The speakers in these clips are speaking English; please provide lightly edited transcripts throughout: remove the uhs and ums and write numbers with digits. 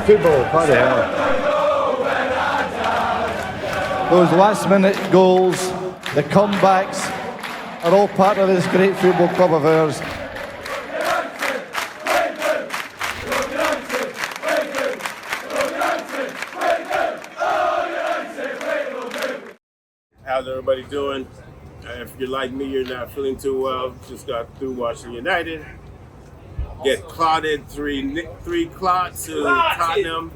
football, bloody hell. Those last-minute goals, the comebacks, are all part of this great football club of ours. How's everybody doing? If you're like me, you're not feeling too well. Just got through watching United get clotted, three clots to Tottenham.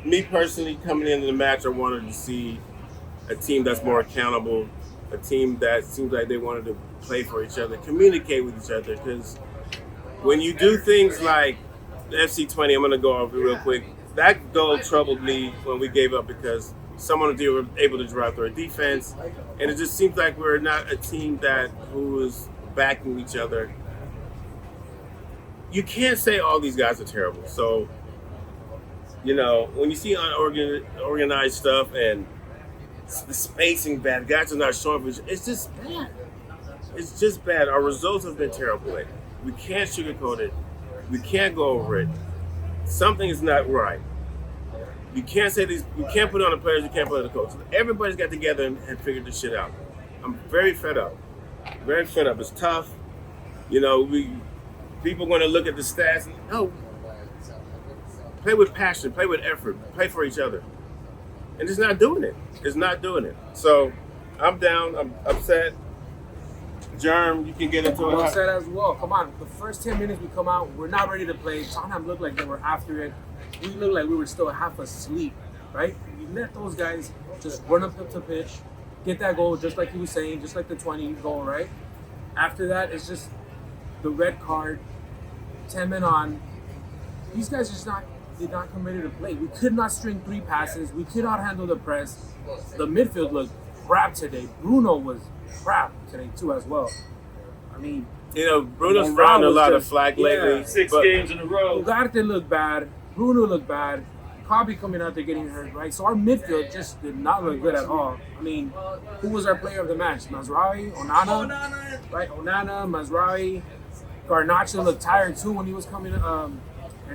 Me personally, coming into the match, I wanted to see a team that's more accountable, a team that seems like they wanted to play for each other, communicate with each other. Because when you do things like the FC20, I'm going to go over it real quick. That goal troubled me when we gave up because someone was able to drive through our defense, and it just seems like we're not a team who is backing each other. You can't say all these guys are terrible. So, when you see unorganized stuff and the spacing bad, guys are not showing, it's just bad. It's just bad. Our results have been terrible lately. We can't sugarcoat it. We can't go over it. Something is not right. You can't say these. You can't put it on the players. You can't put it on the coaches. Everybody's got together and figured this shit out. I'm very fed up. Very fed up. It's tough. People are going to look at the stats. No. Play with passion. Play with effort. Play for each other. And it's not doing it. It's not doing it. So I'm down. I'm upset. Germ, you can get into it. I'm upset as well. Come on. The first 10 minutes we come out, we're not ready to play. Tottenham looked like they were after it. We looked like we were still half asleep, right? We let those guys just run up to pitch, get that goal, just like he was saying, just like the 20 goal, right? After that, it's just the red card, 10 men on. These guys did not come ready to play. We could not string 3 passes. We could not handle the press. The midfield looked crap today. Bruno was crap today too as well. I mean, Bruno's found a lot of flack lately. 6 games in a row. Ugarte looked bad. Bruno looked bad. Kobe coming out there getting hurt, right? So our midfield just did not look good at all. I mean, who was our player of the match? Mazraoui, Onana, right? Onana, Mazraoui. Garnacho looked tired too when he was coming and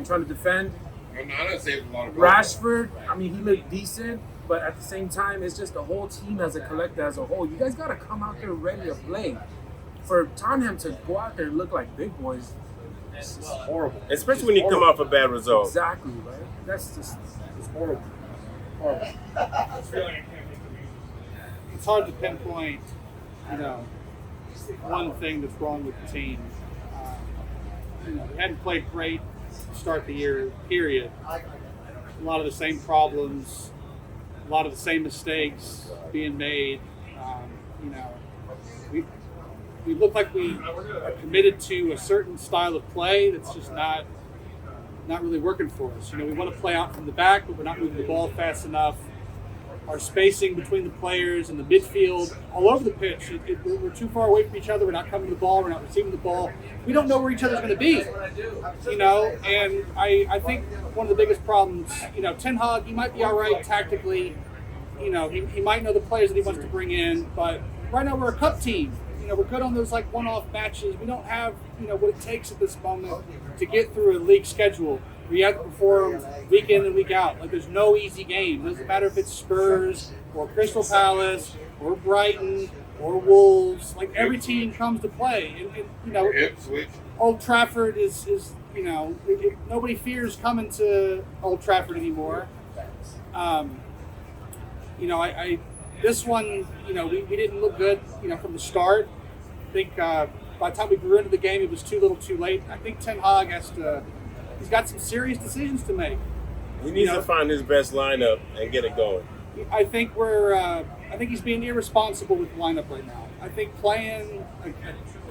trying to defend. Onana saved a lot of goals. Rashford, I mean, he looked decent, but at the same time, it's just the whole team as a collective, as a whole. You guys got to come out there ready to play. For Tottenham to go out there and look like big boys, it's just horrible. Especially when you come off a bad result. Exactly, right? That's just, it's horrible. Horrible. It's hard to pinpoint, one thing that's wrong with the team. We hadn't played great to start the year, period. A lot of the same problems, a lot of the same mistakes being made. We look like we are committed to a certain style of play that's just not really working for us. We want to play out from the back, but we're not moving the ball fast enough. Our spacing between the players and the midfield, all over the pitch, we're too far away from each other. We're not coming to the ball. We're not receiving the ball. We don't know where each other's going to be, And I think one of the biggest problems, Ten Hag, he might be all right tactically. He might know the players that he wants to bring in, but right now we're a cup team. We're good on those one-off matches. We don't have, what it takes at this moment to get through a league schedule. We have to perform week in and week out. There's no easy game. It doesn't matter if it's Spurs or Crystal Palace or Brighton or Wolves. Every team comes to play. And Old Trafford is nobody fears coming to Old Trafford anymore. This one, we didn't look good, from the start. I think by the time we grew into the game, it was too little too late. I think Ten Hag he's got some serious decisions to make. He needs to find his best lineup and get it going. I think he's being irresponsible with the lineup right now. I think playing a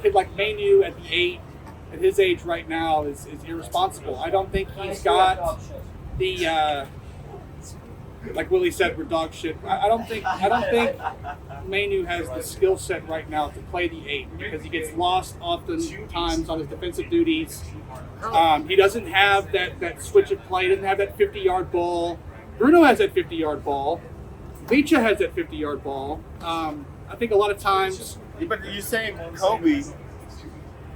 kid like Manu at the 8 at his age right now is irresponsible. I don't think he's got the like Willie said, we're dog shit. I don't think Manu has the skill set right now to play the 8 because he gets lost oftentimes on his defensive duties. He doesn't have that switch of play. He doesn't have that 50-yard ball. Bruno has that 50-yard ball. Licha has that 50-yard ball. I think a lot of times. But you're saying Kobe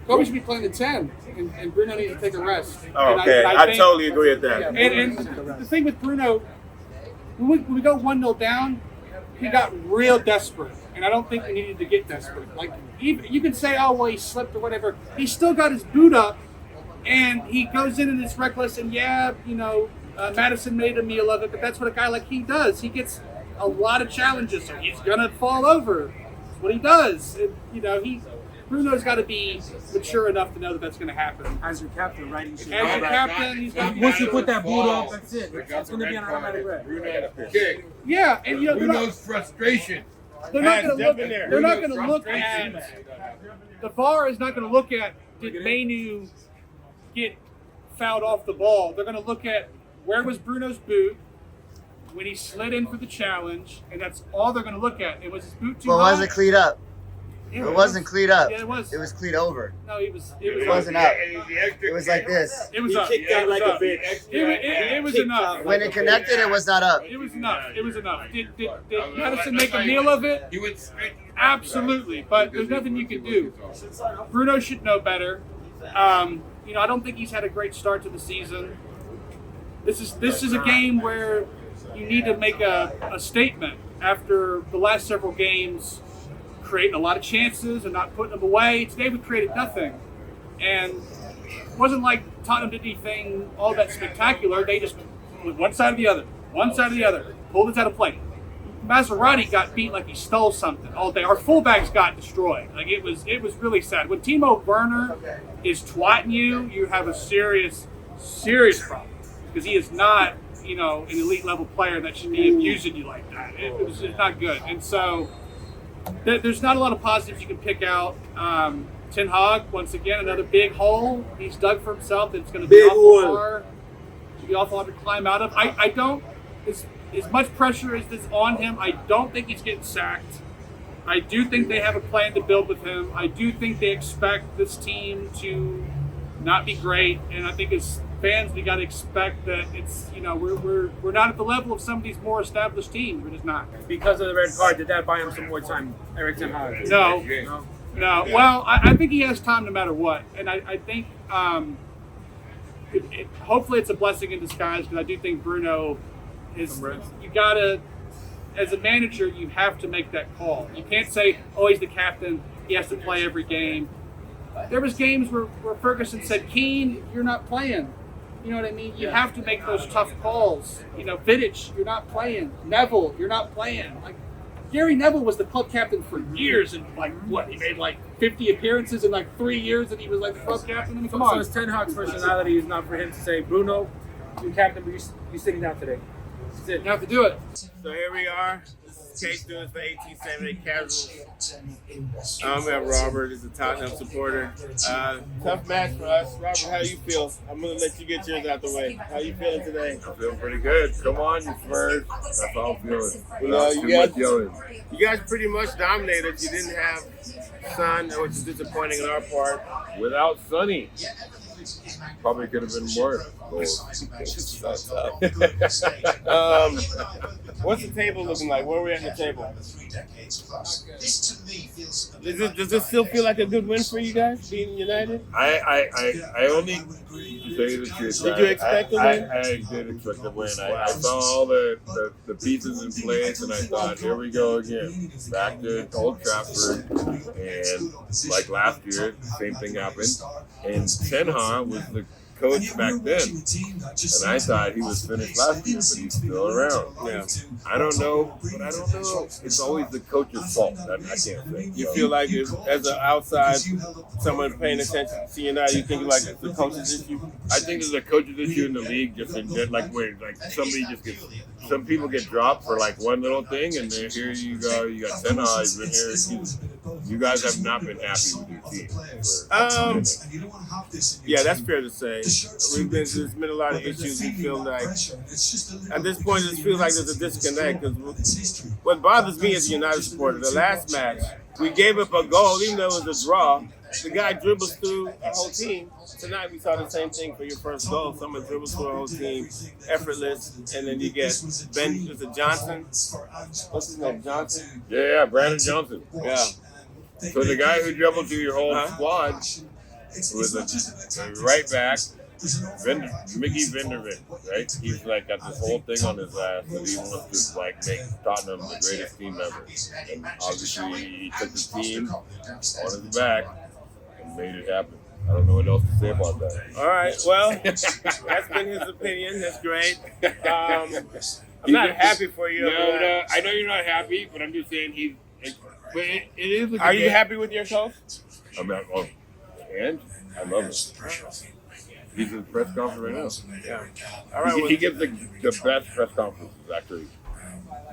Kobe should be playing the 10, and Bruno needs to take a rest. Oh, And okay, I think- totally agree with that. And the thing with Bruno, when we go 1-0 down, he got real desperate, and I don't think we needed to get desperate. Like, even, you can say, oh, well, he slipped or whatever. He still got his boot up, and he goes in and it's reckless, and Madison made a meal of it, but that's what a guy like he does. He gets a lot of challenges, so he's going to fall over. That's what he does. And, Bruno's got to be mature enough to know that that's going to happen. As your captain, right? As your captain, he's got to be Once you put that boot up, that's it. It's going to be an automatic red. Bruno had a kick. Yeah, and Bruno's frustration. they're not going to look. Jump in there. They're not going to look at. The VAR is not going to look at did Mainu get fouled off the ball. They're going to look at where was Bruno's boot when he slid in for the challenge, and that's all they're going to look at. It was his boot too high. Well, was it cleat up? Yeah, It wasn't cleat up. Yeah, it was. It was cleat over. No, it was. It wasn't up. It was like this. It was up. kicked It out was like a up. bitch. It was enough. When it connected, it was not up. It was enough. It was enough. Did Madison make a meal of it? He went straight. Absolutely, but there's nothing you can do. Bruno should know better. I don't think he's had a great start to the season. This is a game where you need to make a statement after the last several games, creating a lot of chances and not putting them away. Today we created nothing, and it wasn't like Tottenham did anything all that spectacular. They just went one side or the other, pulled us out of play. Maserati got beat like he stole something all day. Our fullbacks got destroyed. Like it was really sad. When Timo Werner is twatting you, you have a serious problem because he is not, an elite level player that should be abusing you like that. It's not good. And so there's not a lot of positives you can pick out. Ten Hag, once again, another big hole he's dug for himself. It's going to be awful hard to climb out of. I don't. As much pressure as this on him, I don't think he's getting sacked. I do think they have a plan to build with him. I do think they expect this team to not be great, and I think as fans we got to expect that it's we're not at the level of some of these more established teams. We're just not. Because of the red card, did that buy him some more time, Eric Ten Hag? No. Well, I think he has time no matter what, and I think hopefully it's a blessing in disguise because I do think Bruno. You gotta, as a manager, you have to make that call. You can't say, "Oh, he's the captain; he has to play every game." There was games where Ferguson said, "Keane, you're not playing." You know what I mean? You have to make those tough calls. Vidic, you're not playing. Neville, you're not playing. Like Gary Neville was the club captain for years, and he made 50 appearances in 3 years, and he was the club captain. I mean, come on. So it's Ten Hag's personality is not for him to say, "Bruno, you're captain, but you're sitting down today." You have to do it. So here we are. Case doing for 1878 Casuals. I'm at Robert, is a Tottenham supporter. Tough match for us. Robert, how you feel? I'm going to let you get yours out the way. How you feeling today? I'm feeling pretty good. Come on, you Spurs. That's how I'm feeling. You guys pretty much dominated. You didn't have Son, which is disappointing on our part. Without Sonny, probably could have been more goals. What's the table looking like? Where are we at the table? Does this still feel like a good win for you guys, being United? I only say the truth. Did you expect to win? I did expect to win. I saw all the pieces in place, and I thought, here we go again. Back to Old Trafford, and like last year, the same thing happened. And Ten Hag was the coach back then, and I thought he was finished last year, but he's still around. Yeah. I don't know. It's always the coach's fault. I can't say. You feel like as an outside, someone paying attention to United, you think it's the coach's issue? I think there's a coach's issue in the league, just in where somebody just gets. Some people get dropped for one little thing, and then here you go. You got Ten Hag, he's been here. You guys have not been happy with your team. Yeah, that's fair to say. There's been a lot of issues. We feel like at this point, it feels like there's a disconnect. Because what bothers me as a United supporter, the last match, we gave up a goal, even though it was a draw. The guy dribbles through a whole team. Tonight we saw the same thing for your first goal. Someone dribbles through a whole team, effortless, and then you get Ben. Is it Johnson? What's his name? Johnson? Yeah, Brandon Johnson. Yeah. So the guy who dribbled through your whole squad, who is a right back, Mickey Vindervin, right? He's like got this whole thing on his ass that he wants to like make Tottenham the greatest team ever. And obviously he took the team on his back and made it happen. I don't know what else to say about that. All right, well, that's been his opinion. That's great. I'm not happy for you. No, I know you're not happy, but I'm just saying but it is. Are you happy with your coach? I'm not. And I love him. He's in the press conference right now. Yeah. All right. He gives the best press conferences actually.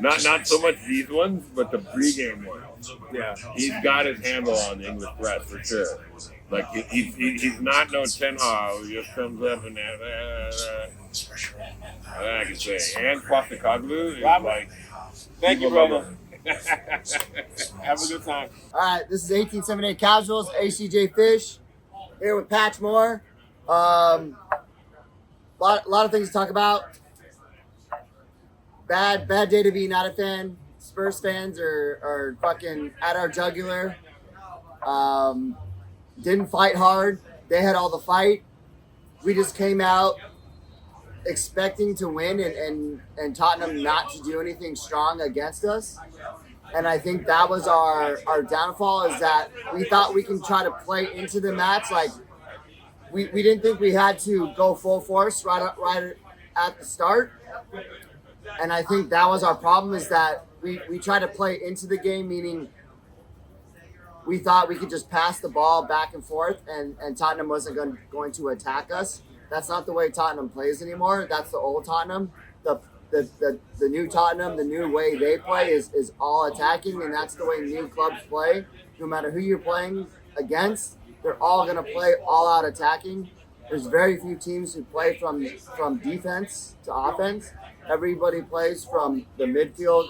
Not so much these ones, but the pregame ones. Yeah. He's got his handle on the English press for sure. Like he's not no Ten Hag who just comes up and I can say. And Postecoglou is like. Thank you, brother. Have a good time. All right, this is 1878 Casuals, ACJ Fish, here with Patch Moore. Lot of things to talk about. Bad day to be not a fan. Spurs fans are fucking at our jugular. Didn't fight hard. They had all the fight. We just came out expecting to win and Tottenham not to do anything strong against us. And I think that was our downfall, is that we thought we can try to play into the match. Like we didn't think we had to go full force right at the start. And I think that was our problem, is that we tried to play into the game, meaning we thought we could just pass the ball back and forth and Tottenham wasn't going to attack us. That's not the way Tottenham plays anymore. That's the old Tottenham. The new Tottenham, the new way they play is all attacking, and that's the way new clubs play. No matter who you're playing against, they're all going to play all out attacking. There's very few teams who play from defense to offense. Everybody plays from the midfield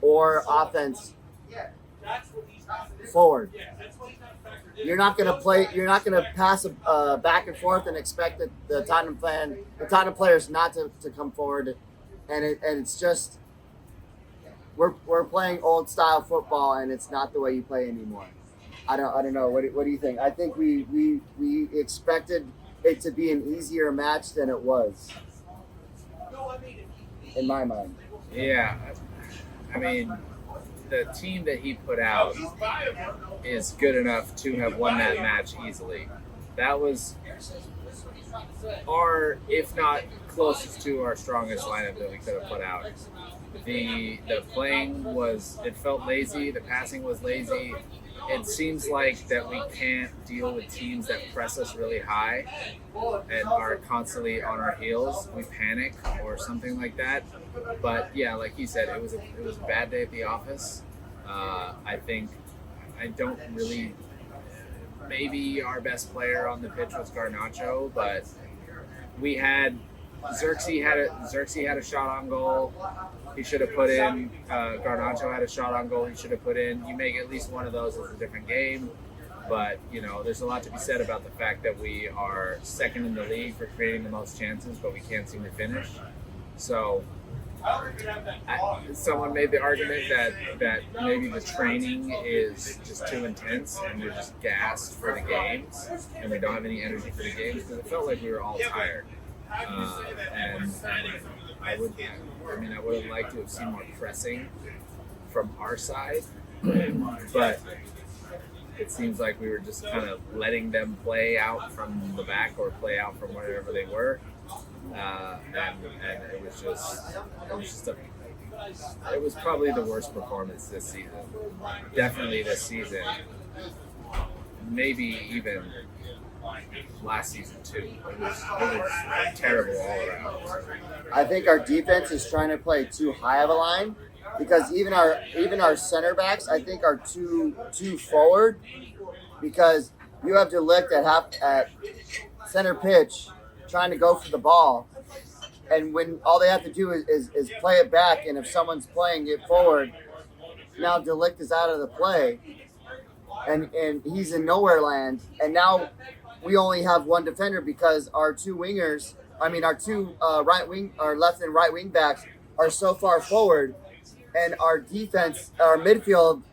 or offense forward. You're not going to pass back and forth and expect the Tottenham players not to come forward. And it's just we're playing old style football, and it's not the way you play anymore. I don't know. What do you think? I think we expected it to be an easier match than it was, in my mind. Yeah, I mean, the team that he put out is good enough to have won that match easily. That was our, if not closest to our strongest lineup that we could have put out. The playing it felt lazy. The passing was lazy. It seems like that we can't deal with teams that press us really high and are constantly on our heels. We panic or something like that. But yeah, like you said, it was a bad day at the office. I think I don't really. Maybe our best player on the pitch was Garnacho, but we had Xerxes had a shot on goal. He should have put in. Garnacho had a shot on goal. He should have put in. You make at least one of those, it's a different game. But there's a lot to be said about the fact that we are second in the league for creating the most chances, but we can't seem to finish. So someone made the argument that maybe the training is just too intense and we're just gassed for the games and we don't have any energy for the games, because it felt like we were all tired. And I would have liked to have seen more pressing from our side, but it seems like we were just kind of letting them play out from the back or play out from wherever they were. And it was probably the worst performance this season. Definitely this season. Maybe even last season too. It was terrible all around. I think our defense is trying to play too high of a line, because even our center backs, I think, are too forward, because you have to look at center pitch trying to go for the ball, and when all they have to do is play it back, and if someone's playing it forward, now De Ligt is out of the play, and he's in nowhere land, and now we only have one defender because our two wingers, our two our left and right wing backs are so far forward, and our defense, our midfield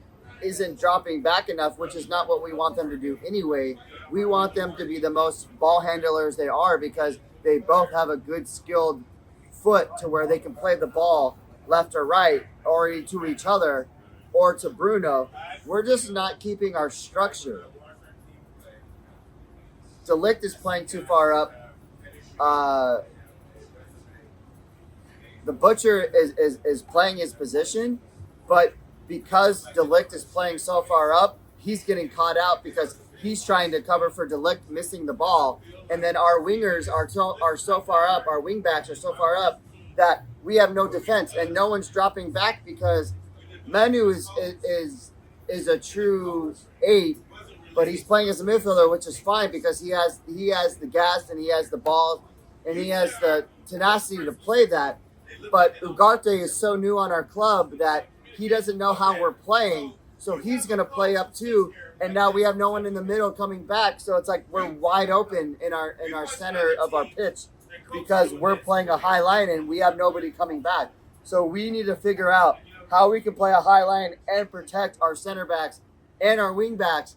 isn't dropping back enough, which is not what we want them to do anyway. We want them to be the most ball handlers they are because they both have a good skilled foot to where they can play the ball left or right or to each other or to Bruno. We're just not keeping our structure. De Ligt is playing too far up. The Butcher is playing his position, but because De Ligt is playing so far up, he's getting caught out because he's trying to cover for De Ligt missing the ball. And then our wingers are so far up, our wing backs are so far up that we have no defense and no one's dropping back because Manu is a true 8, but he's playing as a midfielder, which is fine because he has the gas and he has the ball and he has the tenacity to play that. But Ugarte is so new on our club that he doesn't know how we're playing, so he's going to play up too. And now we have no one in the middle coming back, so it's like we're wide open in our center of our pitch because we're playing a high line and we have nobody coming back. So we need to figure out how we can play a high line and protect our center backs and our wing backs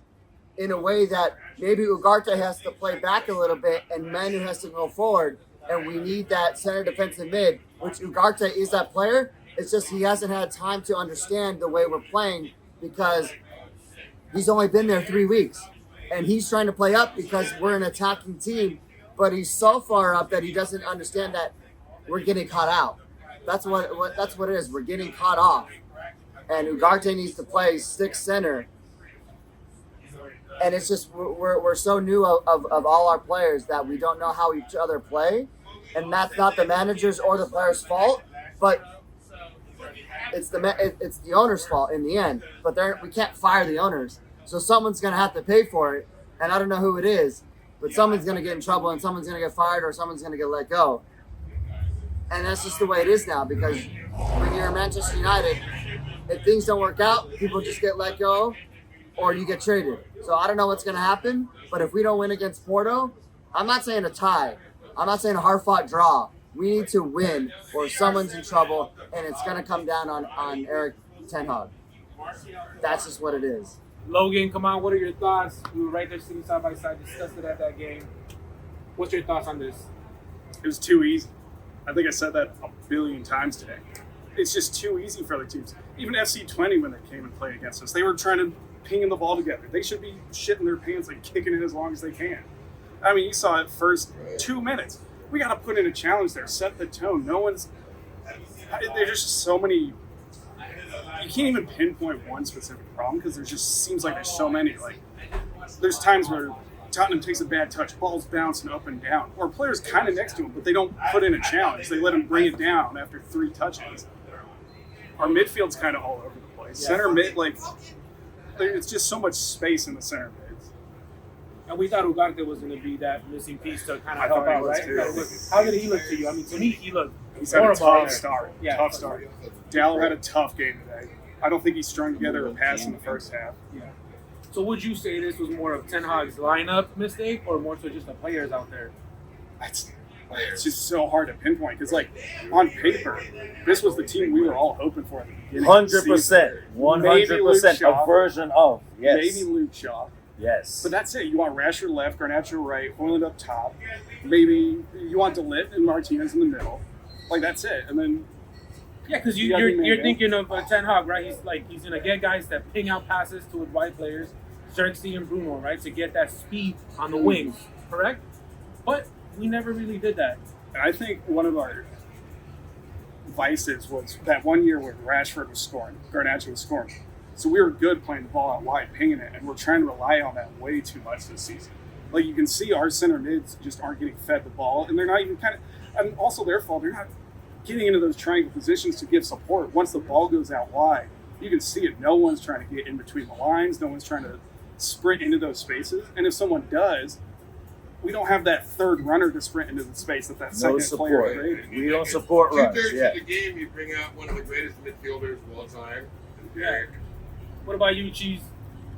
in a way that maybe Ugarte has to play back a little bit and Manu has to go forward. And we need that center defensive mid, which Ugarte is that player. It's just he hasn't had time to understand the way we're playing because he's only been there 3 weeks. And he's trying to play up because we're an attacking team, but he's so far up that he doesn't understand that we're getting caught out. That's what it is. We're getting caught off. And Ugarte needs to play 6th center. And it's just we're so new of all our players that we don't know how each other play. And that's not the manager's or the player's fault, but it's the owner's fault in the end. But we can't fire the owners, so someone's gonna have to pay for it. And I don't know who it is, but someone's gonna get in trouble, and someone's gonna get fired, or someone's gonna get let go. And that's just the way it is now. Because when you're Manchester United, if things don't work out, people just get let go, or you get traded. So I don't know what's gonna happen. But if we don't win against Porto, I'm not saying a tie. I'm not saying a hard-fought draw. We need to win or someone's in trouble, and it's going to come down on Eric Ten Hag. That's just what it is. Logan, come on, what are your thoughts? We were right there sitting side by side, discussed it at that game. What's your thoughts on this? It was too easy. I think I said that a billion times today. It's just too easy for other teams. Even FC20, when they came and played against us, they were trying to ping the ball together. They should be shitting their pants and kicking it as long as they can. I mean, you saw it first 2 minutes. We got to put in a challenge there, set the tone. There's just so many. You can't even pinpoint one specific problem because there just seems like there's so many. Like, there's times where Tottenham takes a bad touch, balls bouncing up and down, or players kind of next to him, but they don't put in a challenge. They let him bring it down after 3 touches. Our midfield's kind of all over the place. Yeah. Center mid, it's just so much space in the center mid. And we thought Ugarte was going to be that missing piece to kind of help out, right? How did he look to you? I mean, to me, he looked horrible. He's had a tough start. Yeah, tough start. Dallo had a tough game today. I don't think he strung together a pass in the first half. Yeah. So would you say this was more of Ten Hag's lineup mistake or more so just the players out there? It's just so hard to pinpoint because, on paper, this was the team we were all hoping for at the beginning. 100%. 100% a version of. Yes. Maybe Luke Shaw. Yes. But that's it. You want Rashford left, Garnacho right, Hoyland up top. Maybe you want De Ligt and Martinez in the middle. That's it. And then yeah, because you're thinking of Ten Hag, right? He's gonna get guys that ping out passes to his wide players, Xerxes and Bruno, right, to get that speed on the wings, correct? But we never really did that. And I think one of our vices was that one year where Rashford was scoring, Garnacho was scoring. So we were good playing the ball out wide, pinging it, and we're trying to rely on that way too much this season. You can see our center mids just aren't getting fed the ball, and they're not even and also their fault, they're not getting into those triangle positions to give support. Once the ball goes out wide, you can see it. No one's trying to get in between the lines. No one's trying to sprint into those spaces. And if someone does, we don't have that third runner to sprint into the space that second player created. We don't support runs. Two-thirds of the game, you bring out one of the greatest midfielders of all time. Yeah. What about you, Cheese?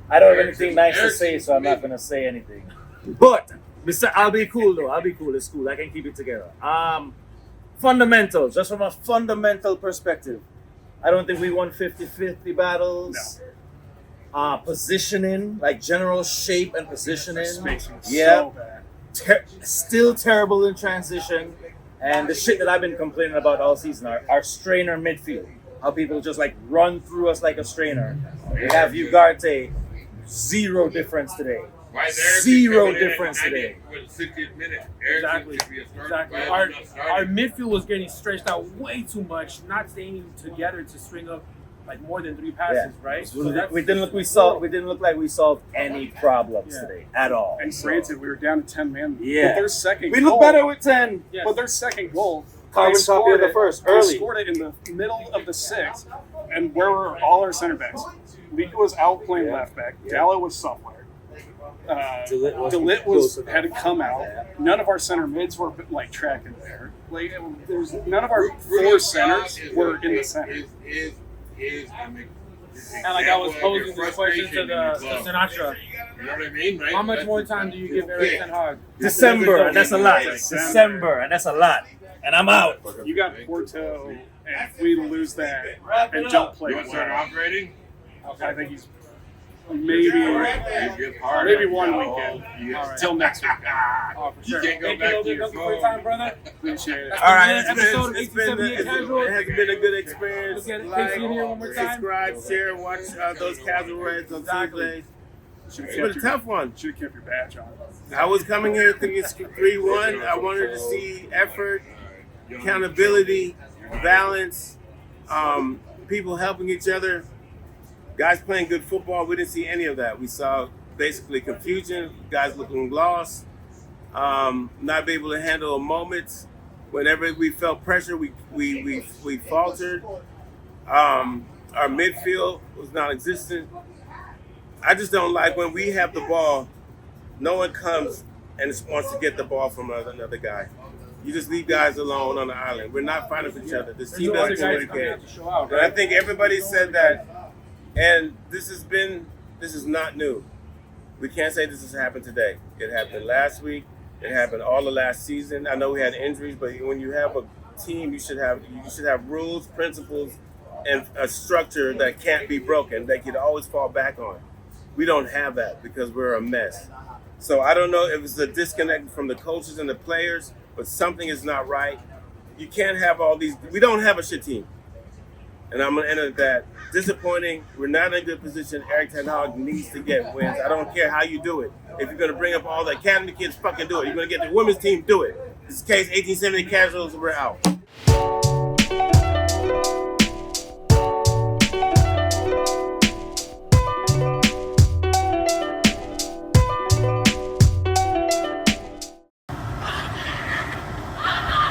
I don't have anything nice to say, so I'm not going to say anything. But I'll be cool, though. I'll be cool. It's cool. I can keep it together. Fundamentals, just from a fundamental perspective. I don't think we won 50-50 battles. No. Positioning, like general shape and positioning. Spacing is Yeah. so bad. Still terrible in transition. And the shit that I've been complaining about all season, our strainer midfield. How people just like run through us like a strainer. We have Ugarte, zero difference today. Zero difference today. Exactly. Our midfield was getting stretched out way too much, not staying together to string up like more than 3 passes, right? So We didn't look like we solved any problems today at all. And granted, we were down to 10 men. Yeah. But their second We goal, look better with 10. Yes. But their second goal, Carbon they copy scored of the it- first, they early. scored it in the middle of the 6th. And where were all our center backs? Lee was out playing left back. Gallo was somewhere. DeLitt had to come out. None of our center mids were like tracking there. Like there's none of our 4 centers were in the center. And like I was posing this question to Sinatra. You know what I mean, right? How much more time do you give Eric Ten Hag? December, and that's a lot. December, and that's a lot. And I'm out. You got Porto, and if we lose that and don't play You want to start well, operating? I think he's maybe one weekend till next week. Oh, for sure. You can't go Thank back you, to your Thank you for your phone. time, brother. Appreciate it. All right, Episode it has been a good experience. Look at it. Can you see it here one more time? Subscribe, share, and watch those Casual Reds on Tuesdays. Should It's been a tough one. Should have kept your badge on. I was coming here thinking it's 3-1. I wanted to see effort, accountability, balance, people helping each other, guys playing good football. We didn't see any of that. We saw basically confusion, guys looking lost, not be able to handle moments. Whenever we felt pressure, we faltered. Our midfield was non-existent. I just don't like when we have the ball, no one comes and wants to get the ball from another guy. You just leave guys alone on the island. We're not fighting for each other. This team no other doesn't guys win coming game. out to show out, And I right? think everybody said that, and this is not new. We can't say this has happened today. It happened last week. It happened all the last season. I know we had injuries, but when you have a team, you should have rules, principles, and a structure that can't be broken, that you can always fall back on. We don't have that because we're a mess. So I don't know if it's a disconnect from the coaches and the players, but something is not right. You can't have all these. We don't have a shit team. And I'm going to enter that. Disappointing. We're not in a good position. Eric Ten Hag needs to get wins. I don't care how you do it. If you're going to bring up all the academy kids, fucking do it. You're going to get the women's team, do it. This is case 1870 Casuals, we're out.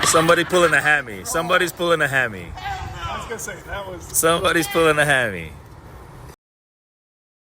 Somebody pulling a hammy. Somebody's pulling a hammy. I was gonna say that was. Somebody's pulling a hammy.